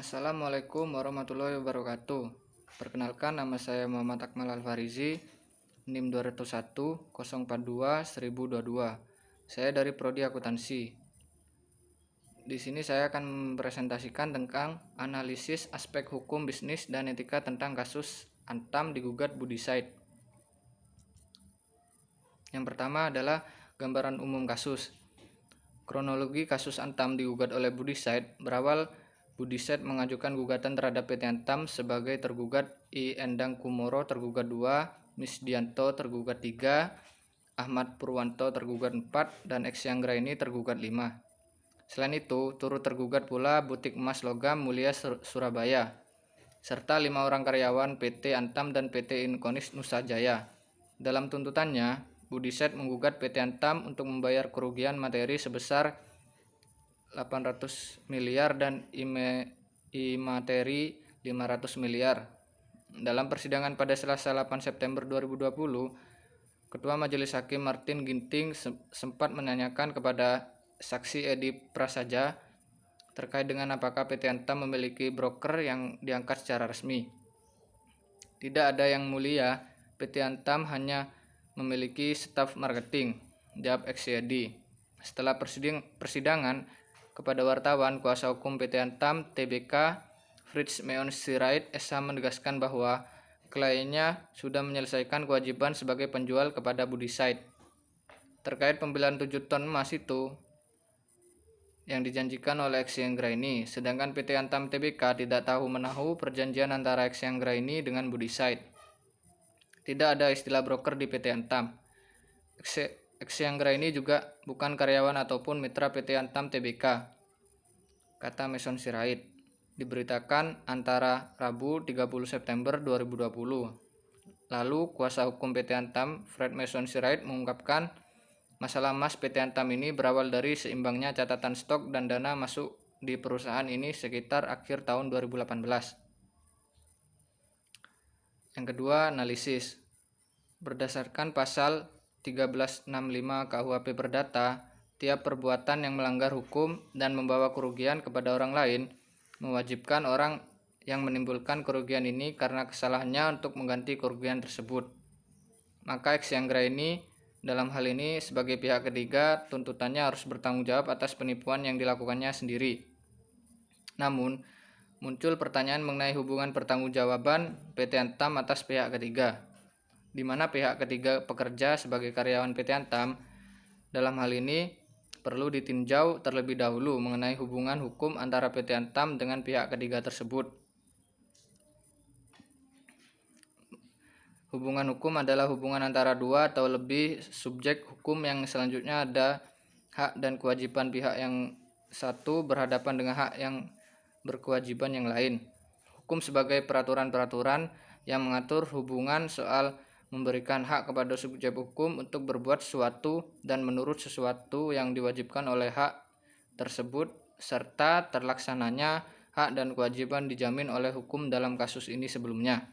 Assalamualaikum warahmatullahi wabarakatuh. Perkenalkan, nama saya Muhammad Akmal Al-Farizi, NIM 201 042 1022. Saya dari Prodi Akuntansi. Di sini saya akan mempresentasikan tentang analisis aspek hukum bisnis dan etika tentang kasus Antam digugat Budisaid. Yang pertama adalah gambaran umum kasus. Kronologi kasus Antam digugat oleh Budisaid berawal Budisaid mengajukan gugatan terhadap PT Antam sebagai tergugat, I. Endang Kumoro tergugat 2, Misdianto tergugat 3, Ahmad Purwanto tergugat 4, dan X Yanggraini tergugat 5. Selain itu, turut tergugat pula Butik Emas Logam Mulia Surabaya, serta 5 orang karyawan PT Antam dan PT Inkonis Nusa Jaya. Dalam tuntutannya, Budisaid menggugat PT Antam untuk membayar kerugian materi sebesar 800 miliar dan imateri 500 miliar. Dalam persidangan pada Selasa 8 September 2020, Ketua Majelis Hakim Martin Ginting sempat menanyakan kepada saksi Edi Prasaja terkait dengan apakah PT Antam memiliki broker yang diangkat secara resmi. Tidak ada, yang mulia, PT Antam hanya memiliki staf marketing, jawab X Edi. Setelah persidangan, kepada wartawan, kuasa hukum PT Antam Tbk Fritz Meon Sirait SH menegaskan bahwa kliennya sudah menyelesaikan kewajiban sebagai penjual kepada Budisaid terkait pembelian 7 ton emas itu yang dijanjikan oleh X Yanggraini, sedangkan PT Antam Tbk tidak tahu menahu perjanjian antara X Yanggraini dengan Budisaid. Tidak ada istilah broker di PT Antam. X Yanggraini juga bukan karyawan ataupun mitra PT Antam Tbk, kata Meson Sirait. Diberitakan antara Rabu 30 September 2020. Lalu kuasa hukum PT Antam Fred Meson Sirait mengungkapkan masalah emas PT Antam ini berawal dari seimbangnya catatan stok dan dana masuk di perusahaan ini sekitar akhir tahun 2018. Yang kedua, analisis. Berdasarkan pasal 1365 KUHP Perdata, tiap perbuatan yang melanggar hukum dan membawa kerugian kepada orang lain mewajibkan orang yang menimbulkan kerugian ini karena kesalahannya untuk mengganti kerugian tersebut. Maka X Yanggraini dalam hal ini sebagai pihak ketiga tuntutannya harus bertanggung jawab atas penipuan yang dilakukannya sendiri. Namun, muncul pertanyaan mengenai hubungan pertanggungjawaban PT Antam atas pihak ketiga, di mana pihak ketiga pekerja sebagai karyawan PT Antam. Dalam hal ini perlu ditinjau terlebih dahulu mengenai hubungan hukum antara PT Antam dengan pihak ketiga tersebut. Hubungan hukum adalah hubungan antara dua atau lebih subjek hukum yang selanjutnya ada hak dan kewajiban pihak yang satu berhadapan dengan hak yang berkewajiban yang lain. Hukum sebagai peraturan-peraturan yang mengatur hubungan soal memberikan hak kepada subjek hukum untuk berbuat sesuatu dan menurut sesuatu yang diwajibkan oleh hak tersebut, serta terlaksananya hak dan kewajiban dijamin oleh hukum dalam kasus ini sebelumnya.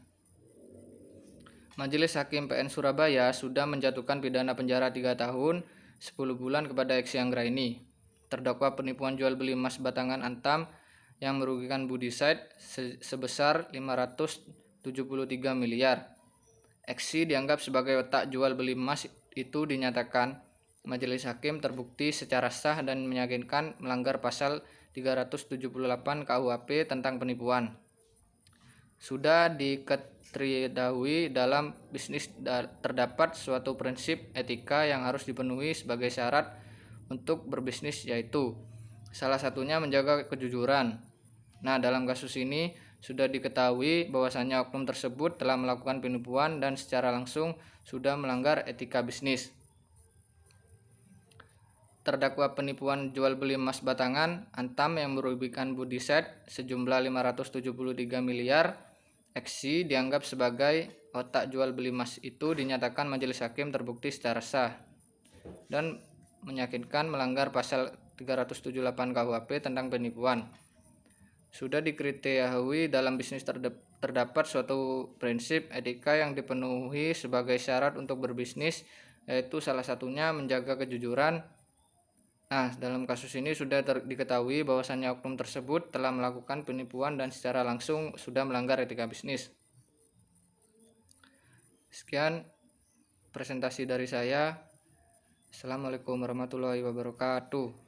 Majelis Hakim PN Surabaya sudah menjatuhkan pidana penjara 3 tahun 10 bulan kepada X Yanggraini, terdakwa penipuan jual beli emas batangan Antam yang merugikan Budisaid sebesar 573 miliar. X dianggap sebagai otak jual beli emas itu dinyatakan Majelis Hakim terbukti secara sah dan meyakinkan melanggar pasal 378 KUHP tentang penipuan. Sudah diketahui dalam bisnis terdapat suatu prinsip etika yang harus dipenuhi sebagai syarat untuk berbisnis, yaitu salah satunya menjaga kejujuran. Nah, dalam kasus ini sudah diketahui bahwasannya oknum tersebut telah melakukan penipuan dan secara langsung sudah melanggar etika bisnis. Terdakwa penipuan jual beli emas batangan Antam yang merugikan Budisaid sejumlah 573 miliar. X dianggap sebagai otak jual beli emas itu dinyatakan Majelis Hakim terbukti secara sah dan meyakinkan melanggar pasal 378 KUHP tentang penipuan. Sudah diketahui dalam bisnis terdapat suatu prinsip etika yang dipenuhi sebagai syarat untuk berbisnis, yaitu salah satunya menjaga kejujuran. Nah, dalam kasus ini sudah diketahui bahwasannya oknum tersebut telah melakukan penipuan dan secara langsung sudah melanggar etika bisnis. Sekian presentasi dari saya. Assalamualaikum warahmatullahi wabarakatuh.